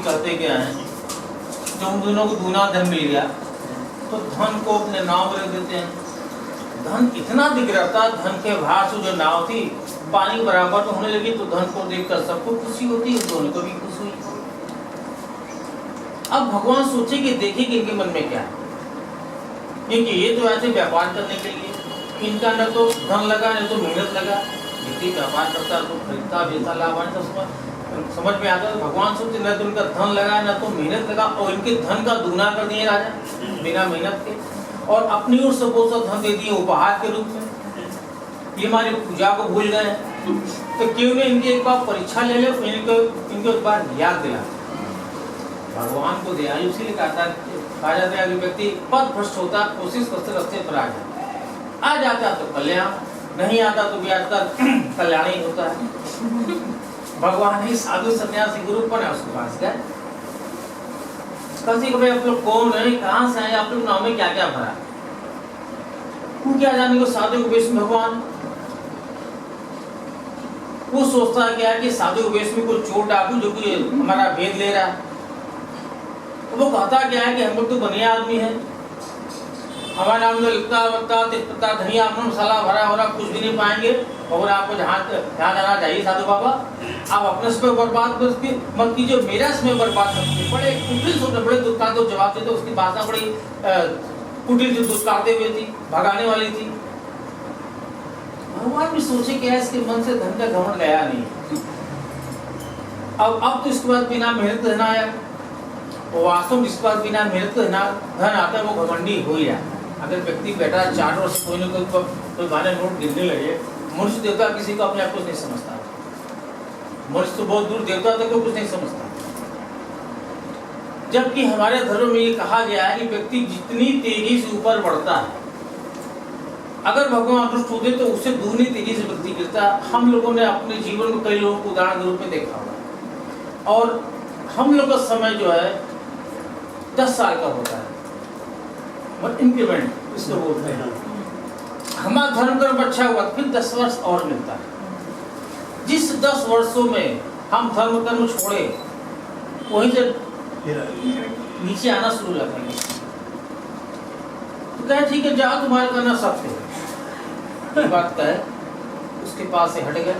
कहते क्या हैं, जब उन दोनों को दूना धन मिल गया तो धन को अपने नाव रख देते हैं। धन इतना दिख रहा था, धन के भार से जो नाव थी पानी बराबर तो होने लगी, तो धन को देखकर सबको खुशी होती है, दोनों को भी खुशी हुई। अब भगवान सोचे कि देखे कि इनके मन में क्या है, क्योंकि ये तो ऐसे व्यापार करने के लिए, इनका न तो धन लगा न तो मेहनत लगा। व्यक्ति व्यापार करता तो खरीदता बेचता लाभ आने, तो उसमें समझ में आता है। भगवान सोचते न तो उनका धन लगा न तो मेहनत लगा, और इनके धन का दुगना कर दिए राजा बिना मेहनत के, और अपनी ओर से बहुत सा धन दे दिए उपहार के रूप में। ये हमारी पूजा को भूल गए हैं, तो क्यों नहीं इनकी एक बार परीक्षा ले ले, इनको एक बार याद दिला। भगवान को दया इसीलिए कहा जाता है कि व्यक्ति पथ भ्रष्ट होता, कोशिश करते रास्ते पर आ जाता तो कल्याण, नहीं आता तो भी आजकल कल्याण ही होता है। भगवान ही साधु सन्यासी गुरु बना उसके पास गए, कभी कभी आप लोग कौन है, कहाँ से आए, आप लोग नाम में क्या क्या भरा, क्या जाने को साधु के वेश में भगवान। वो सोचता है क्या कि साधु के वेश में कोई चोर डाकू जो कि हमारा भेद ले रहा है। वो कहता क्या है कि हम लोग तो बढ़िया आदमी है, हमारे नाम में लिखता वक्ता तेजपत्ता धनिया मसाला भरा हो रहा, कुछ भी नहीं पाएंगे, और आपको जहाँ जाना चाहिए साधु बाबा, आप अपने समय बर्बाद मत कीजिए, मेरा समय बर्बाद मत कीजिए। बड़े कुटिल सोचते, बड़े दुष्कारते जवाब देते, उसकी भाषा बड़ी कुटिल जो दुष्कारते हुए थी, भगाने वाली थी। भगवान भी सोचे क्या इसके मन से धन का घमंड गया नहीं। अब तो इसके बाद बिना मेहनत धन आया, वो वास्तव में इसके बाद बिना मेहनत धन आता है, वो घमंडी हो ही जाता है। अगर व्यक्ति बैठा 4 वर्ष कोई न कोई बहाने नोट गिरने लगे, मनुष्य देवता किसी को अपने आप कुछ नहीं समझता, मनुष्य तो बहुत दूर देवता तक को कुछ नहीं समझता। जबकि हमारे धर्म में ये कहा गया है कि व्यक्ति जितनी तेजी से ऊपर बढ़ता है, अगर भगवान दुष्ट होते तो उससे दूनी तेजी से व्यक्ति गिरता है। हम लोगों ने अपने जीवन में कई लोगों को उदाहरण के रूप में देखा होगा, और हम लोग का समय जो है 10 साल का होता है, और इंक्रीमेंट इसको बोलते हैं। हमारा धर्म कर्म अच्छा हुआ फिर 10 वर्ष और मिलता है। जिस 10 वर्षों में हम धर्म कर्म छोड़े, वहीं से नीचे आना शुरू लगेंगे। तो कहे ठीक है, जाओ तुम्हारा करना सब है, बात कहे उसके पास से हट गए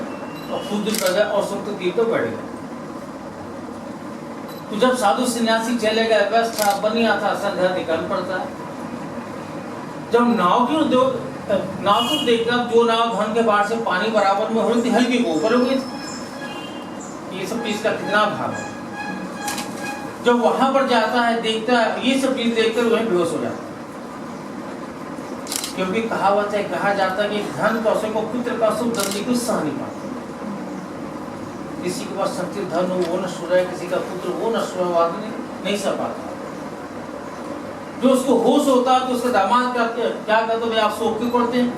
और खुद दिन कर गए और सुख तो तीर तो बढ़ गए। तो जब साधु सन्यासी चले गए, व्यवस्था बनिया था, संघर्ष निकल पड़ता है। जब नाव को देखकर जो नाव धन के बाढ़ से पानी बराबर में हो रही थी, हल्की को ऊपर हो गई थी। ये सब चीज का कितना भाग है। जब वहां पर जाता है, देखता है, ये सब चीज देखकर वही बेहोश हो जाता है। क्योंकि कहावत है, कहा जाता है कि धन कौशल को पुत्र का सुख दंडी को सह नहीं पाता। किसी के पास संचित धन हो वो नष्ट हो जाए, किसी का पुत्र वो नष्ट हो आदमी नहीं सह पाता। जो उसको होश होता है तो उसका दामाद क्या करते भाई, आप शोक क्यों करते हैं।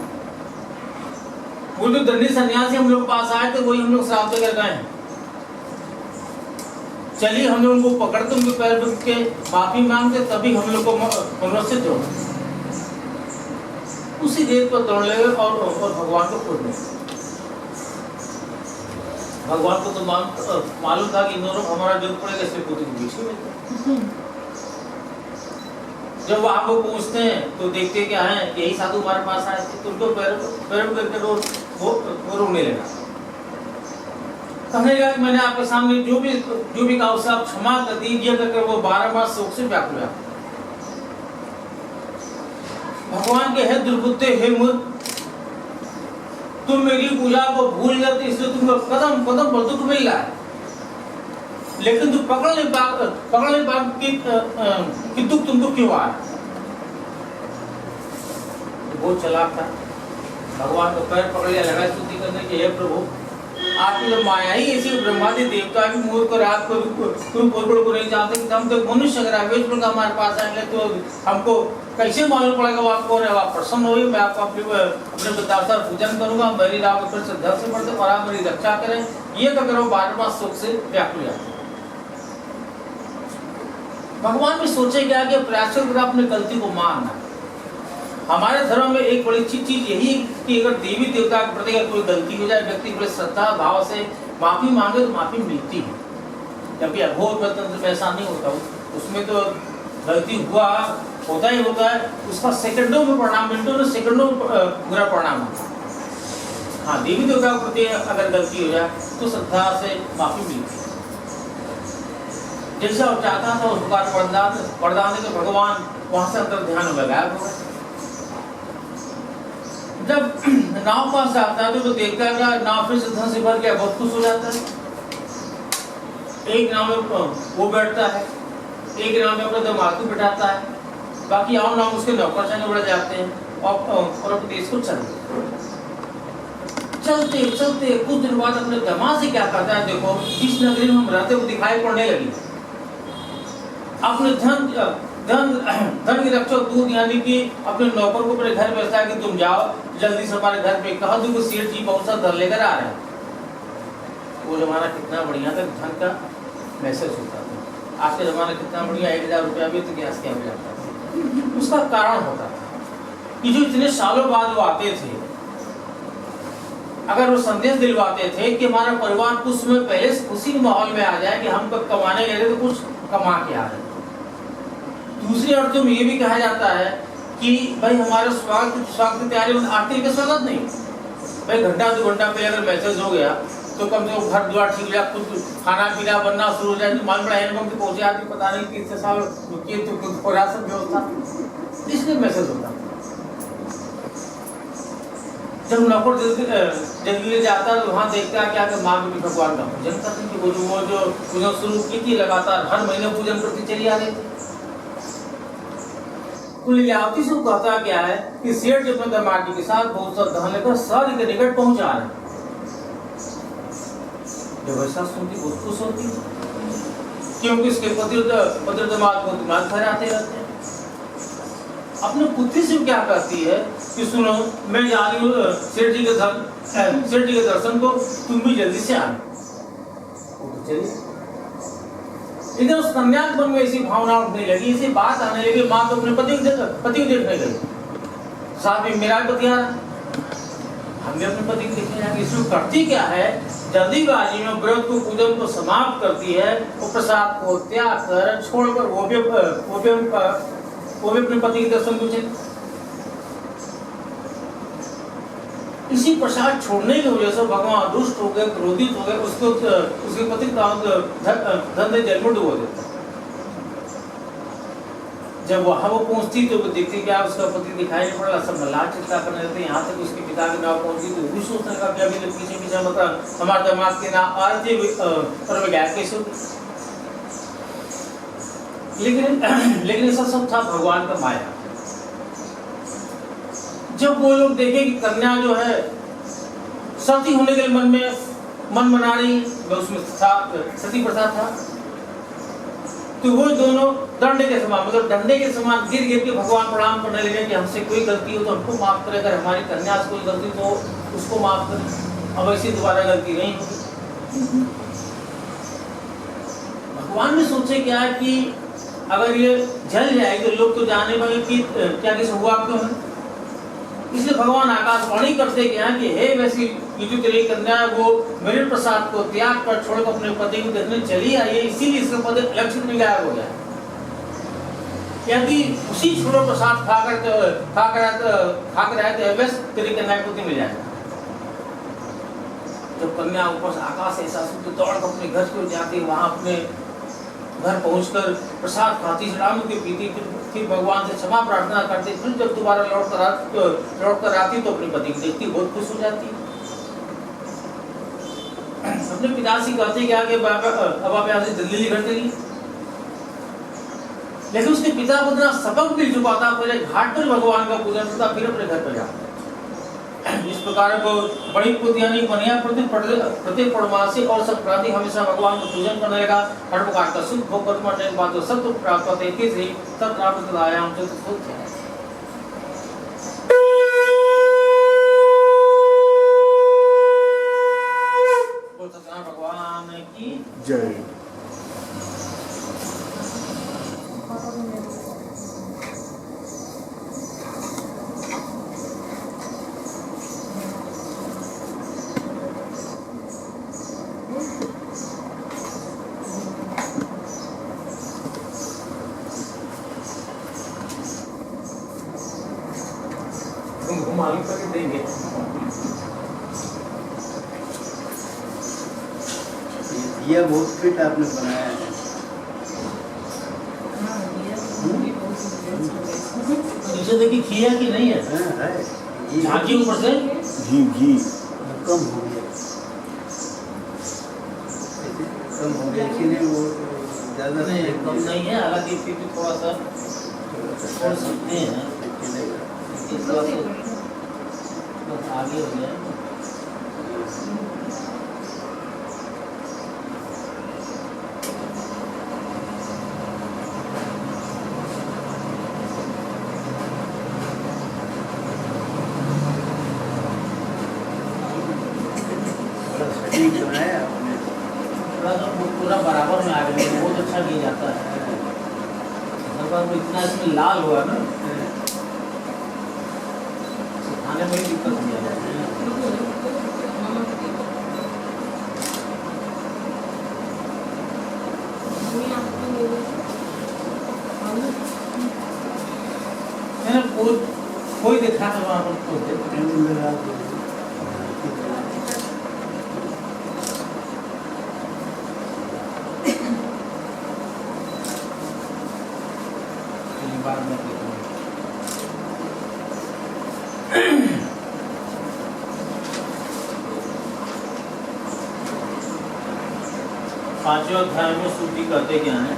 वो जो दंडी सन्यासी हम लोग पास आए थे, वही हम लोग श्राप देकर गए हैं। चलिए हमने उनको पकड़ते, उनके पैर दुख के माफी मांगते, तभी हम लोग को मनोरसित हो। उसी देर पर दौड़ लगे और भगवान को खोजने। भगवान को तो मालूम था कि इन दोनों हमारा जो पड़ेगा, इसलिए पुत्र के बीच में। जब वहां को पहुंचते हैं तो देखते क्या है, यही साधु हमारे पास आए थे, तो उनको पैर करके वो रोने लगा। कहने लगा कि मैंने आपके सामने जो भी कहा उसे आप क्षमा कर दीजिए, करके वो 12 मास शोक से व्याकुल है। भगवान के है दुर्बुद्धे, हे मूर्ख, तुम मेरी पूजा को भूल गए, तो इसलिए तुमको कदम कदम पर दुख मिल रहा है, लेकिन तुम पकड़ नहीं पा कि दुख तुमको क्यों आ रहा। बहुत चालाक था, भगवान को पैर पकड़ लिया, लगा स्तुति करने की, हे प्रभु आपकी तो माया ही ऐसी, ब्रह्मादि देवता भी मूर्ख को रात को को नहीं जानते कि हम तो मनुष्य अगर आवेश पर हमारे पास आएंगे तो हमको कैसे मालूम पड़ेगा वो आपको, आप प्रसन्न होइए, मैं आपको अपने पिताश्री पूजन करूंगा, मेरी राम फिर श्रद्धा से पढ़ते और आप मेरी रक्षा करें। ये तो करो 12 मास सुख से व्याकुल जाते। भगवान भी सोचे क्या कि प्रयास कर अपनी गलती को मानना। हमारे धर्म में एक बड़ी चीज यही है कि अगर देवी देवता के प्रति कोई गलती हो जाए, व्यक्ति बड़े श्रद्धा भाव से माफी मांगे तो माफी मिलती है। जबकि अघोर तंत्र में ऐसा नहीं होता, उसमें तो गलती होता ही होता है, उसका सेकंडों में परिणाम, मिनटों में सेकंडों में बुरा परिणाम होता है। हाँ, देवी देवता के प्रति अगर गलती हो जाए तो श्रद्धा से माफी मिलती है। जैसा वो चाहता था उस प्रकार वरदान के भगवान वहां से अंतर ध्यान में गायब हो गए। जब नाव पास जाता है तो देखता है कि नाव फिर से धन से भर गया, बहुत खुश हो जाता है। एक नाव में वो बैठता है, एक नाव में अपने दिमाग को बिठाता है, बाकी और नाव उसके नौकरशाही बढ़ जाते हैं और अपने देश को चलते चलते कुछ दिन बाद अपने दिमाग से क्या करता है, देखो इस नगरी में हम रहते हुए दिखाई पड़ने लगी। अपने धन की रक्षा दूध, यानी कि अपने नौकर को अपने घर भेजता है कि तुम जाओ जल्दी से हमारे घर पे, कहा दो सेठ जी बहुत सा धन लेकर आ रहे हैं। वो जमाना कितना बढ़िया था, धन का मैसेज होता था। आज के जमाना कितना बढ़िया, 1000 रुपया भी तो गैस क्या जाता था। उसका कारण होता था कि जो इतने सालों बाद वो आते थे, अगर वो संदेश दिलवाते थे कि हमारा परिवार कुछ समय पहले उसी माहौल में आ जाए कि हम कमाने लगे तो कुछ कमा के आ रहे। दूसरे अर्थों में ये भी कहा जाता है कि भाई हमारे स्वागत की तैयारी में आरती का स्वागत नहीं, भाई घंटा 2 घंटा पहले अगर मैसेज हो गया तो कम से कम घर द्वार ठीक हो जाए, कुछ खाना पीना बनना शुरू हो जाए। मान पड़ा है कि पहुंचे आदमी पता नहीं 3 साल रुकिए तो कुछ हो रहा सब व्यवस्था, इसलिए मैसेज होता। जब नौकर जल्दी जाता है तो वहाँ देखता है क्या माँ बेटी भगवान का पूजन करते हैं। वो जो पूजन शुरू की थी लगातार हर महीने पूजन करती चली आ रही थी। तो लीलावती से कहता क्या है कि सेठ जो अपने दमाद के साथ बहुत सा धन लेकर सारी के निकट पहुंचा रहे। जब ऐसा सुनती बहुत खुश होती, क्योंकि इसके पति दमाद को दिमाग खराते रहते हैं। अपने पुत्री से क्या कहती है कि सुनो मैं जा रही हूँ सेठ जी के दर्शन को, तुम भी जल्दी से आना। लेकिन उस कन्या के मन में ऐसी भावना उठने लगी, ऐसी बात आने लगी, माँ तो अपने पति को देखने गई, साथ में मेरा पति आ रहा, हम भी अपने पति को देखने जाएंगे। इसमें करती क्या है, जल्दीबाजी में व्रत को पूजन को समाप्त करती है, वो प्रसाद को त्याग कर छोड़कर वो भी अपने पति के दर्शन को चली। इसी प्रसाद छोड़ने की वजह से भगवान दुष्ट हो गए, क्रोधित हो गए, उसके पति का धन जल में डुबो देता। जब वहां वो पहुंचती तो देखती क्या उसका पति दिखाई नहीं पड़ा, सब लाल चिंता करने लगते। यहाँ तक उसके पिता के नाम पहुंची तो वो सोचने लगा कि अभी पीछे मतलब हमारे दिमाग के नाम आज पर गैस कैसे। लेकिन ऐसा सब था भगवान का माया। जब वो लोग देखे कि कन्या जो है सती होने के लिए मन बना रही, उसमें सती प्रथा था, तो वो दोनों डंडे के समान गिर के भगवान प्रणाम करने लगे कि हमसे कोई गलती हो तो हमको माफ करे, अगर हमारी कन्या से कोई गलती तो उसको माफ करे, अब ऐसी दोबारा गलती नहीं होगी। भगवान ने सोचे क्या है कि अगर ये जल जाएगी तो लोग तो जाने पाएंगे कि क्या किसी हुआ क्यों है। इसलिए भगवान आकाशवाणी करते क्या कि हे वैसी ये जो तेरी कन्या है वो मेरे प्रसाद को त्याग कर छोड़कर अपने पति को देखने चली आई है, इसीलिए इसका पति लक्षित में गायब हो गया। यदि उसी छोड़ो प्रसाद खाकर आए तो वैसे तेरी कन्या को मिल जाएगा। जब कन्या ऊपर से आकाश ऐसा सुनते दौड़ कर अपने घर को जाती, वहां अपने घर पहुंचकर प्रसाद खाती, राम की पीती, फिर भगवान से क्षमा प्रार्थना करती, फिर जब दोबारा लौट कर आती तो अपने पति को देखती, बहुत खुश हो जाती। अपने पिता से कहती क्या कि अब आप यहाँ से जल्दी घर चलिए। लेकिन उसके पिता को इतना सबक मिल चुका था, पहले घाट पर भगवान का पूजन करता, फिर अपने घर पर जाता। इस प्रकार को बड़ी पुत्यानी बनिया प्रत्येक पूर्णमासी और संक्रांति हमेशा भगवान को पूजन करने लगा। हर प्रकार का सुख भोग करने के बाद सब दुख प्राप्त होते हैं, सब प्राप्त आयाम से सुख है। भगवान की जय। वो मालूम करके देंगे। दिया बहुत फिट आपने बनाया है। नीचे देखिए खिया कि नहीं है? है झांकी ऊपर से घी कम हो गया, कम हो गया इसीलिए वो ज़्यादा नहीं कम नहीं है, हालांकि फिर भी थोड़ा सा छोड़ सकते हैं, थोड़ा सा बस आगे हो जाए। बनाया आपने, थोड़ा सा पूरा बराबर में आ गया, बहुत अच्छा किया जाता है। इतना इसमें लाल हुआ ना, खाने में दिक्कत नहीं आ रही है। कोई देखा था वहाँ पर बाद में पांचवें अध्याय में सूफी कहते क्या है?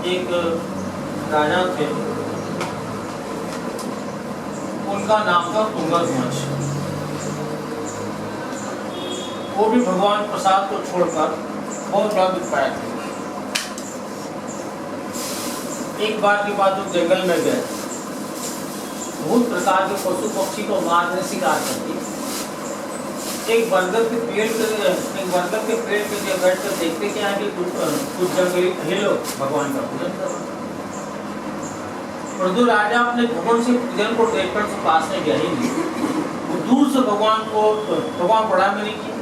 एक राजा थे, उनका नाम था तुंगध्वज। वो भी भगवान प्रसाद को छोड़कर बहुत बड़ा दुख पाया थे। एक बार की बात, वो जंगल में गए, बहुत प्रकार के पशु पक्षी को मारने शिकार करती। एक बरगद के पेड़ पे बैठकर देखते क्या है कि कुछ जंगली लोग भगवान का पूजन कर रहे। परंतु राजा अपने घमंड से पूजन को देखकर तो पास में गया ही नहीं, वो दूर से भगवान प्रणाम नहीं किया।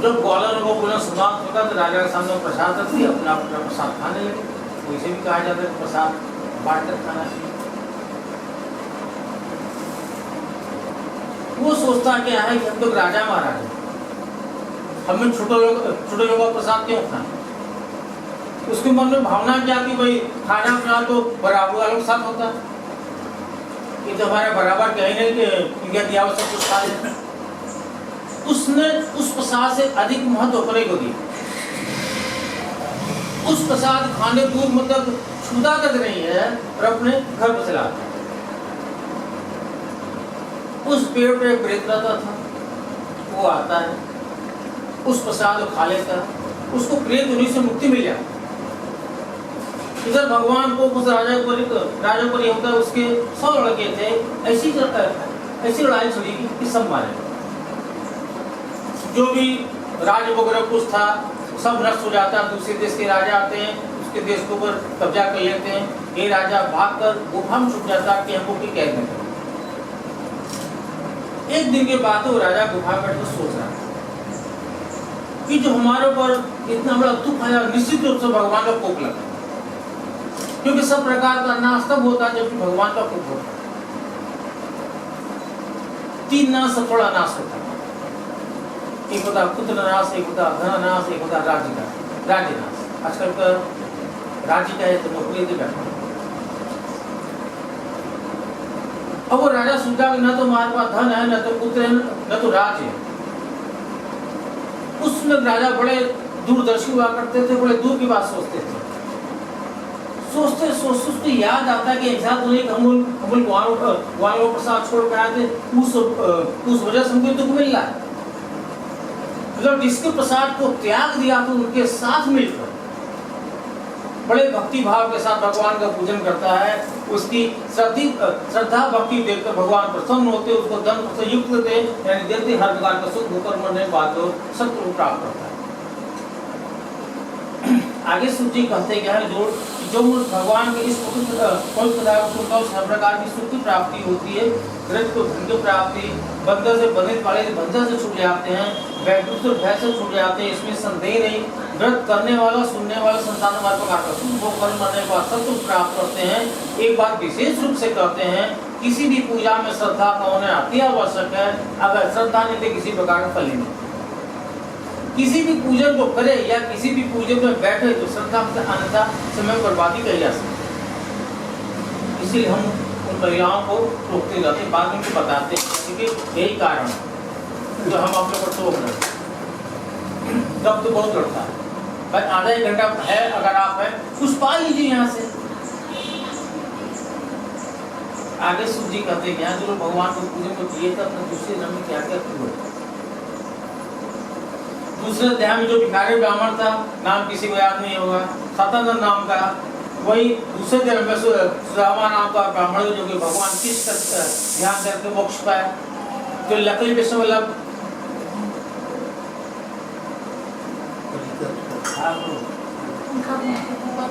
जब ग्वालन को पूजन समाप्त होगा तो राजा के सामने प्रसाद रख दिया, अपना प्रसाद खाने लगे। वैसे भी कहा जाता है कि प्रसाद बांट कर खाना चाहिए। वो सोचता क्या है कि हम तो राजा महाराज हैं, हमें छोटे लोगों का प्रसाद क्यों खाना? उसके मन में भावना क्या कि भाई खाना पीना तो बराबर वालों के साथ होता है, ये तो हमारे बराबर कहीं नहीं कि इनका दिया हुआ सब कुछ खा लेते। उसने उस प्रसाद से अधिक महत्व अपने को दिया। उस प्रसाद खाने को मतलब छुदा तक नहीं है और अपने घर पर चला। उस पेड़ पे एक प्रेत रहता था, वो आता है, उस प्रसाद को खा लेता है, उसको प्रेत होने से मुक्ति मिल जाती। इधर भगवान को उस राजा को ये होता है, उसके 100 लड़के थे, ऐसी लड़ाई छड़ी कि सब मारे। जो भी राज वगैरह कुछ था सब नष्ट हो जाता। दूसरे देश के राजा आते हैं, उसके देश के ऊपर कब्जा कर लेते हैं। ये राजा भागकर गुफा में छुप जाता कि हमको की कैद में। एक दिन के बाद वो राजा गुफा में बैठकर सोच रहा कि जो हमारे ऊपर इतना बड़ा दुख आया, निश्चित रूप से भगवान का कोप लगा, क्योंकि सब प्रकार का नाश तब होता है जब भगवान का कोप होता है। 3 नाश से थोड़ा नाश होता है, एक होता पुत्र नाश, एक होता धन नाश, एक होता राज्य नाश। आजकल का राज्य का है तो नौकरी दे बैठा। अब वो राजा सोचा कि न तो हमारे पास धन है, न तो पुत्र है, न तो राज्य है। उसमें राजा बड़े दूरदर्शी हुआ करते थे, बड़े दूर की बात सोचते थे। सोचते उसको याद आता है कि ऐसा तो नहीं अमूल वालों प्रसाद छोड़ कर आए थे, उस वजह से हमको दुख मिल रहा है। मतलब जिसके प्रसाद को त्याग दिया तो उनके साथ मिलकर बड़े भक्ति भाव के साथ भगवान का पूजन करता है, उसकी श्रद्धा भक्ति देखकर भगवान प्रसन्न होते, उसको धन से युक्त देते, यानी देते हर प्रकार का सुख होकर मरने बाद सत्य को प्राप्त करता है। आगे सूची कहते क्या है, जो भगवान के इस हर प्रकार की सुख की प्राप्ति होती है, ग्रज को धन की प्राप्ति, बंधन से बंधित वाले बंधन से छूट जाते हैं, वैकुंठ तो भय से छूट जाते हैं, इसमें संदेह नहीं। व्रत करने वाला सुनने वाला संतान मार्ग का वो फल मरने के बाद सब कुछ प्राप्त करते हैं। एक बात विशेष रूप से कहते हैं, किसी भी पूजा में श्रद्धा का होना अति आवश्यक है। अगर श्रद्धा नहीं तो किसी प्रकार का फल नहीं। किसी भी पूजन को करे या किसी भी पूजन में बैठे तो श्रद्धा से अन्यथा समय बर्बादी कही जा सकती है। इसीलिए हम उन महिलाओं को रोकते जाते हैं, बाद में उनको बताते हैं, क्योंकि यही कारण है जो हम आप लोग को टोक रहे हैं। तब तो बहुत लड़ता है, बस आधा एक घंटा है, अगर आप है कुछ पा लीजिए यहाँ से। आगे सूर्य जी कहते हैं यहाँ जो लोग भगवान को पूजन को किए थे अपने दूसरे जन्म में क्या क्या किए। दूसरे अध्याय में जो भिखारी ब्राह्मण था, नाम किसी को याद नहीं होगा, सतानंद नाम का, वही दूसरे जन्म में सुदामा नाम का ब्राह्मण जो कि भगवान कृष्ण का ध्यान करके मोक्ष पाया। जो लकड़ी विष्णु वल्लभ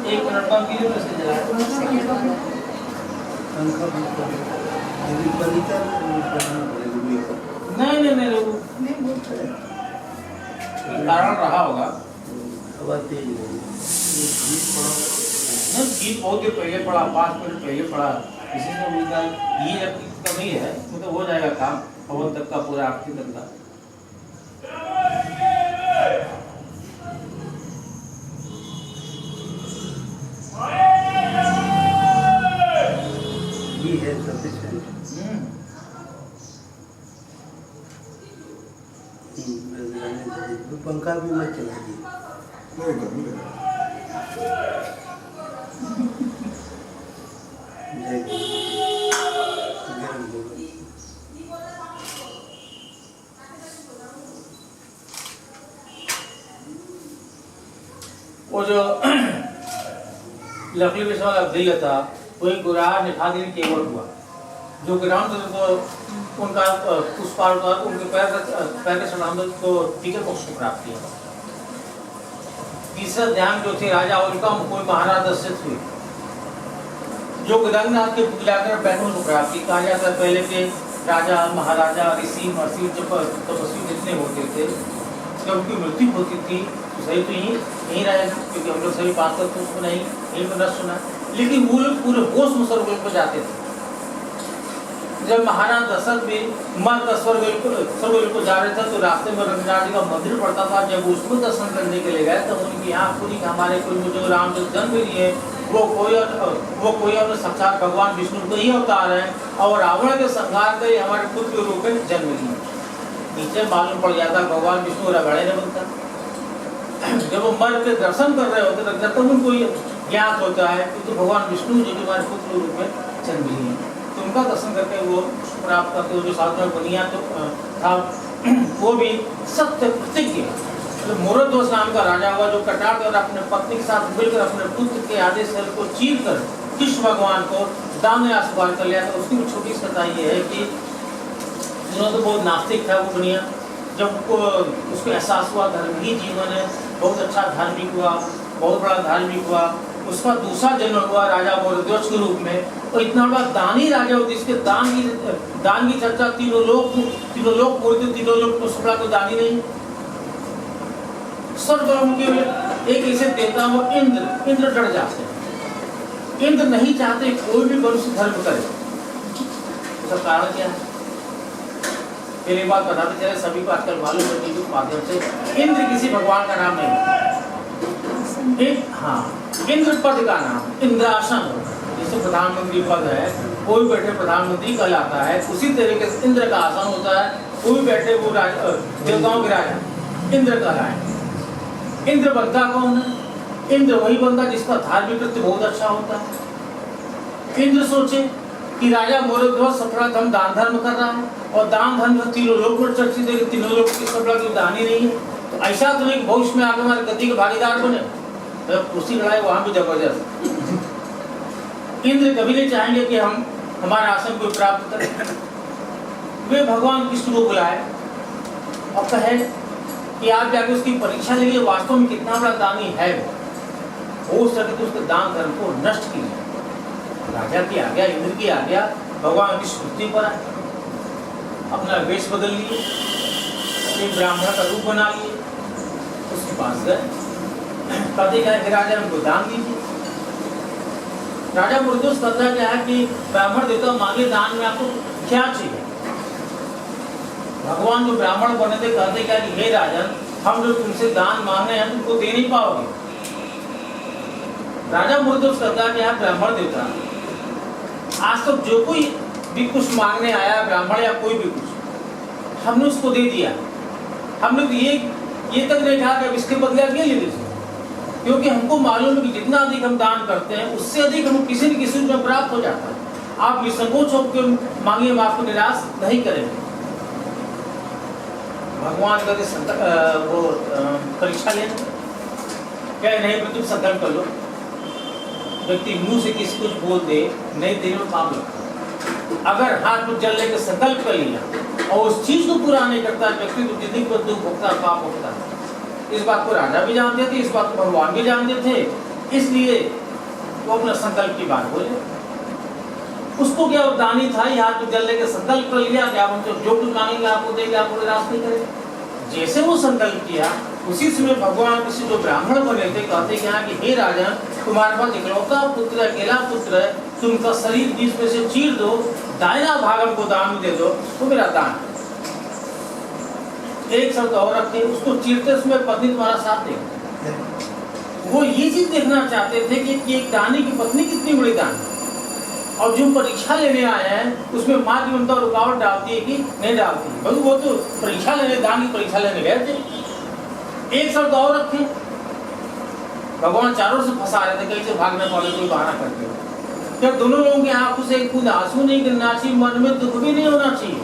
एक मिनट का वीडियो कैसे चला नहीं कारण रहा होगा। गीत बहुत देर पहले पढ़ा, 5 मिनट पहले पढ़ा, इसी से मुझे ये जब कमी है तो हो जाएगा काम पवन तक का पूरा आखिरी तक का। ये है सफिशिएंट। पंखा भी मत चलाइए। वो जो लकड़ी विषय वाला दिल था वही गुरार निठागिरी केवल हुआ, जो कि रामचंद्र को उनका पुष्पाल का उनके पैर के सलाम को टीचर मोक्ष को प्राप्त किया। तीसरा ध्यान जो थे राजा उनका कोई महाराज दशरथ हुए, जो गदंगनाथ के पुतलाकर बहनों को प्राप्त की। कहा जाता है पहले के राजा महाराजा ऋषि महर्षि तपस्वी जितने होते थे जब उनकी मृत्यु होती थी तो सही तो यही रहेगा, क्योंकि हम लोग सभी बात करते उसको नहीं यही पर न सुना, लेकिन वो लोग पूरे होश में स्वर्ग को जाते थे। जब महाराज दशरथ भी मर कर स्वर्ग को जा रहे थे तो रास्ते में रंगनाथ जी का मंदिर पड़ता था। जब उसको दर्शन करने के लिए गए तो उनकी आँख खुली कि हमारे कोई जो रामचंद्र जन्म लिए वो कोई और साक्षात भगवान विष्णु को ही अवतार है और रावण के संहार कर हमारे पुत्र के रूप में जन्म लिए। नीचे मालूम पड़ जाता भगवान विष्णु रगड़े न बनता। जब वो मर के दर्शन कर रहे होते तब उनको ज्ञात होता है कि तो भगवान विष्णु जो हमारे पुत्र के रूप में जन्म लिए, तो उनका दर्शन करके वो प्राप्त करते। जो साथ में बनिया तो था वो भी सत्य प्रतिज्ञ मतलब मोरध्वज नाम का राजा हुआ, जो कटार और अपने पत्नी के साथ मिलकर अपने पुत्र के आदेश को चीर कर कृष्ण भगवान को दान या स्वीकार कर लिया था। उसकी भी छोटी सी कथा ये है कि तो बहुत नास्तिक था वो दुनिया, जब उसको एहसास हुआ धर्म ही जीवन है, बहुत अच्छा धार्मिक हुआ, बहुत बड़ा धार्मिक हुआ। उसका दूसरा जन्म हुआ राजा मोरध्वज के रूप में, और इतना बड़ा दानी राजा हो जिसके दान की चर्चा तीनों लोग बोलते, तीनों लोग तो सबला तो दानी नहीं। सर्वधर्म के एक ऐसे देवता वो इंद्र डर जाते हैं। इंद्र नहीं चाहते कोई भी मनुष्य धर्म करे। उसका कारण क्या है? पहली बात बताते चले सभी को आजकल मालूम है के माध्यम से, इंद्र किसी भगवान का नाम नहीं। इंद्र पद का नाम इंद्रासन, जैसे प्रधानमंत्री पद है, कोई बैठे प्रधानमंत्री कहलाता है, उसी तरीके से इंद्र का आसन होता है, कोई बैठे वो देवताओं के राजा इंद्र कहलाए। इंद्र बनता कौन है? इंद्र वही बनता जिसका धार्मिक कृत्य बहुत अच्छा होता है। इंद्र सोचे कि राजा मोरध्वज सफला धर्म दान धर्म कर रहा है और दान धर्म तीनों लोग को चर्चित है, तीनों लोग की सफला की दान ही नहीं है, तो ऐसा तो नहीं भविष्य में आगे हमारे गद्दी के भागीदार बने। तो कुर्सी लड़ाई वहां भी जबरदस्त। इंद्र कभी नहीं चाहेंगे कि हम हमारा आसन को प्राप्त करें। वे भगवान कृष्ण को बुलाए और कहे कि आप जाके उसकी परीक्षा लीजिए वास्तव में कितना बड़ा दानी है, हो सके तो उसके दान धर्म को नष्ट कीजिए। राजा की आज्ञा, इंद्र की आज्ञा, भगवान की स्तुति पर आए, अपना वेश बदल लिए, एक ब्राह्मण का रूप बना लिए, उसके पास गए, कहते क्या है राजा हमको दान दीजिए। राजा मुर्दुस कहता क्या है कि ब्राह्मण देवता मांगे दान में आपको क्या चाहिए। भगवान जो ब्राह्मण बने थे कहते क्या कि हे राजन, हम जो तुमसे दान मांगे हैं तुमको दे नहीं पाओगे। राजा मुर्दुस कहता क्या है ब्राह्मण देवता, आज तक जो कोई भी कुछ मांगने आया ब्राह्मण या कोई भी कुछ, हमने उसको दे दिया। हमने तो ये तक नहीं कहा कि अब इसके बदले आप ये ले लीजिए, क्योंकि हमको मालूम है कि जितना अधिक हम दान करते हैं उससे अधिक हम किसी न किसी में प्राप्त हो जाता है। आप निसंकोच होकर मांगिए, हम आपको निराश नहीं करेंगे। भगवान कहते वो परीक्षा ले क्या नहीं, तुम संकल्प कर लो। व्यक्ति मुंह से किसी कुछ बोल दे नहीं दे लो काम लगता, अगर हाथ में जल लेकर संकल्प कर लिया और उस चीज को पूरा नहीं करता व्यक्ति तो जिंदगी पर दुख भोगता पाप होता है। इस बात को राजा भी जानते थे, इस बात को भगवान भी जानते थे, इसलिए वो अपना संकल्प की बात बोले। उसको क्या दानी था, हाथ में जल लेकर संकल्प कर लिया कि आप हमसे जो कुछ मांगेंगे आपको देंगे, आपको निराश नहीं करेंगे। जैसे वो संकल्प किया उसी समय भगवान किसी जो ब्राह्मण बने थे कहते क्या कि हे राजा, तुम्हारे पास इकलौता पुत्र अकेला पुत्र है, तुमका शरीर बीच में से चीर दो, दाहिना भाग हमको दान दे दो, तो मेरा दान। एक शब्द और रखे, उसको चीरते समय पत्नी तुम्हारा साथ देगा। वो ये चीज देखना चाहते थे कि एक दानी की पत्नी कितनी बड़ी दान, और जो परीक्षा लेने आए हैं उसमें माँ की ममता रुकावट डालती है कि नहीं डालती। भाई वो तो परीक्षा लेने, दान की परीक्षा लेने गए थे। एक शब्द और रखे, भगवान चारों से फंसा रहे थे, कहीं से भागने वाले कोई बहाना करके। जब दोनों लोगों की आंखों से एक बूंद आंसू नहीं गिरना चाहिए, मन में दुख भी नहीं होना चाहिए।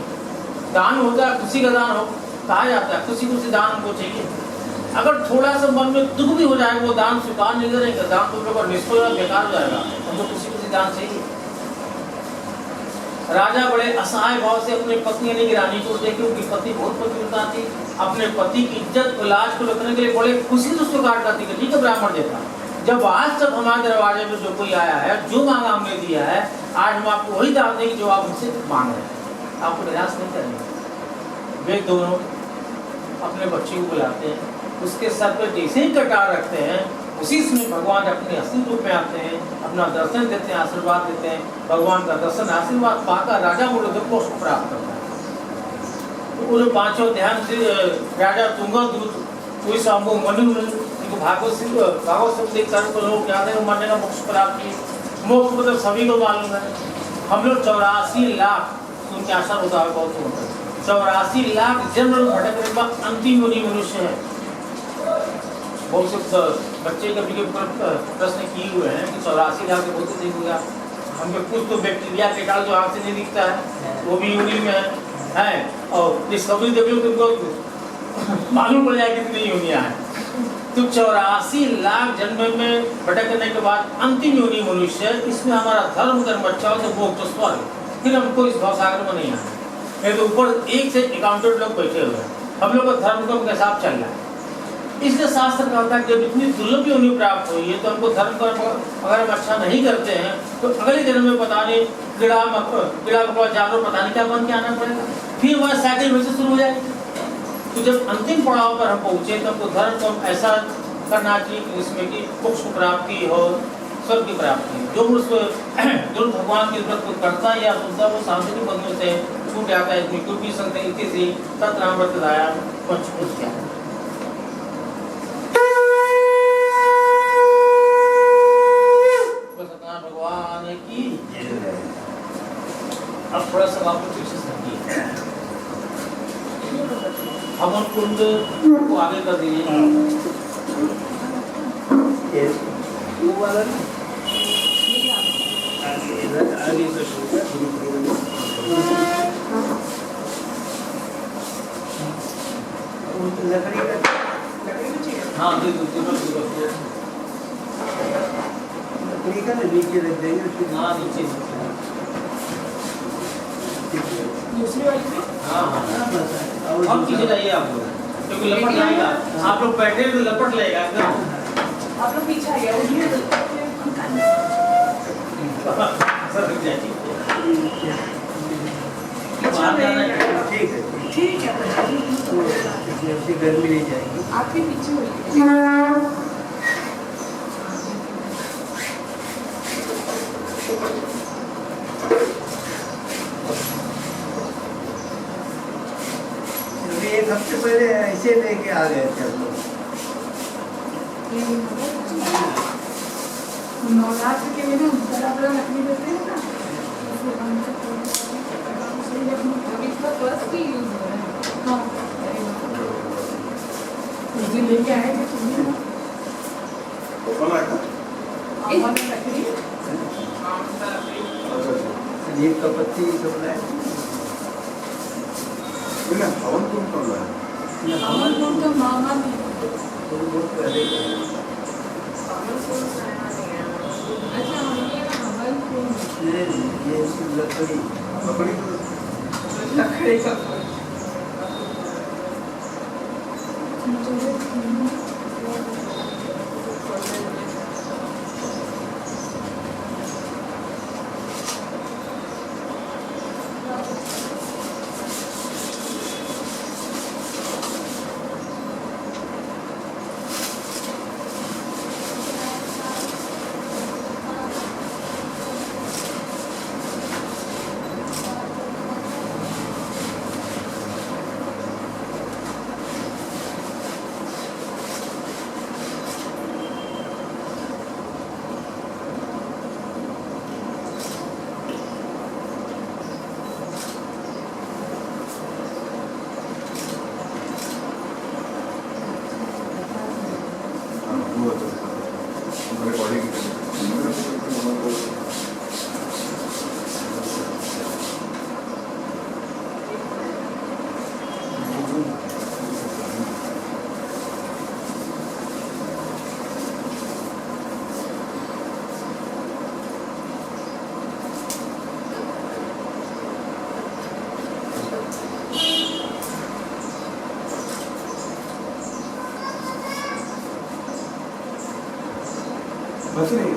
दान होता है खुशी का दान हो, कहा जाता है खुशी खुशी दान हमको चाहिए। अगर थोड़ा सा मन में दुख भी हो जाए वो दान स्वीकार नहीं करेंगे, दान तो लोग निष्फल और बेकार हो जाएगा। हमको खुशी खुशी दान चाहिए। राजा बड़े असहाय भाव से अपने पत्नी ने गिरानी को देखी, उनकी पत्नी बहुत पतिव्रता थी, अपने पति की इज्जत को लाज को रखने के लिए बड़े खुशी से स्वीकार करती कि ठीक है ब्राह्मण देता, जब आज तक हमारे दरवाजे में जो कोई आया है, जो मांगा हमने दिया है, आज हम आपको वही दान देंगे जो आप हमसे मांग रहे हैं, आपको निराश नहीं करेंगे। वे दोनों अपने बच्चे को बुलाते हैं, उसके सर पर जैसे ही कटार रखते हैं उसी समय भगवान अपने असली रूप में आते हैं, अपना दर्शन देते हैं, आशीर्वाद देते हैं। भगवान का दर्शन आशीर्वाद पाकर राजा मुर्दुस को प्राप्त करता है। तो वो पांचों ध्यान से राजा तुंगदूत कोई सांबो मनु भागवत से देख तो लोग क्या है मरने का मोक्ष प्राप्त की। मोक्ष मतलब सभी को मालूम है। हम लोग 84 लाख, उनके आशा होता है बहुत होता है, 84 लाख जन्म भटकने के बाद अंतिम योनि मनुष्य है। बहुत से बच्चे कभी प्रश्न किए हुए हैं कि 84 लाख के बहुत अधिक हुआ। हमको कुछ तो बैक्टीरिया कीटाणु जो आँख से नहीं दिखता है वो भी यूनि में है, और डिस्कवरी देख लो तुमको मालूम पड़ जाए कितनी यूनियाँ हैं। तो 84 लाख जन्म में भटकने के बाद अंतिम योनि मनुष्य, इसमें हमारा धर्म कर्म अच्छा हो तो मोक्ष स्वर्ग, फिर हमको इस भवसागर में नहीं आना। नहीं तो ऊपर एक से अकाउंटेंट लोग बैठे हुए हैं, हम लोग का धर्म कर्म के साथ चल रहा है। इसलिए शास्त्र कहता है जब इतनी दुर्लभ योनि प्राप्त हुई है तो हमको धर्म कर्म अगर हम अच्छा नहीं करते हैं तो अगले जन्म में पता नहीं कीड़ा मकोड़ा जानवर पता नहीं क्या बन के आना पड़ेगा, फिर वह साइकिल में से शुरू हो जाएगी। तो जब अंतिम पड़ाव पर हम पहुँचे तो हमको धर्म कर्म ऐसा करना चाहिए कि जिसमें कि मोक्ष प्राप्ति हो, स्वर्ग की प्राप्ति। जो जो भगवान की व्रत को करता है या सुनता है वो सांसारिक बंधनों से छूट जाता है। इसमें कुछ भी संत इति तत्नामृतदाया पंचभूत क्या है। भगवान की अब थोड़ा सा आपको पीछे समझिए, हवन कुंड को आगे कर दीजिए। हाँ नीचे रख देंगे। हाँ नीचे दूसरी वाली में हाँ अब पीछे जाइए आप लोग, क्योंकि लपट जाएगा। आप लोग बैठे तो लपट लेगा एकदम। आप लोग पीछे आइए, सर जाइए। ठीक है। ठीक है तो इसमें उसकी गर्मी नहीं जाएगी। आपके पीछे होइए। अभी एक हफ्ते पहले ऐसे लेके आ गए थे हम लोग। नवरात्र के लिए ना बड़ा लकड़ी देते हैं ना, उसको बंद से अभी इसका फर्स्ट ही यूज हो रहा है। हाँ उस दिन लेके आए थे तुम्हें ना कौन आया था? आम वाला लकड़ी। नीम का पत्ती सब लाए। नहीं, हवन कौन कर रहा है? अमन कौन तो मामा ने तो बहुत पहले अच्छा हमने ना हवन को ये सिर्फ लकड़ी लकड़ी लकड़ी का बस नहीं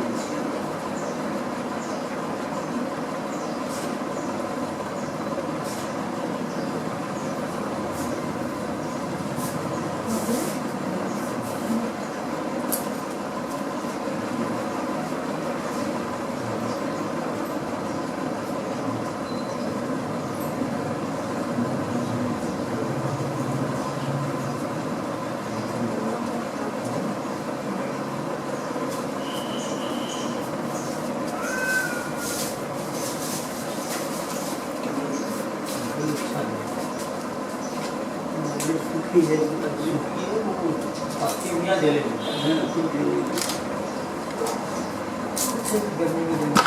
सूखी है पत्ती भी दे लेंगे। गर्मी में देना।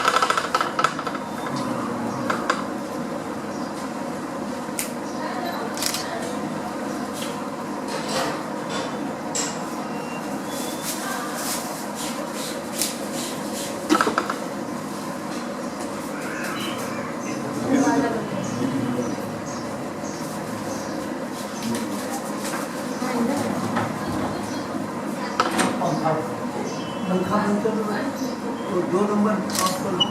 पंखा बंद कर दो, तो 2 नंबर ऑफ कर दो।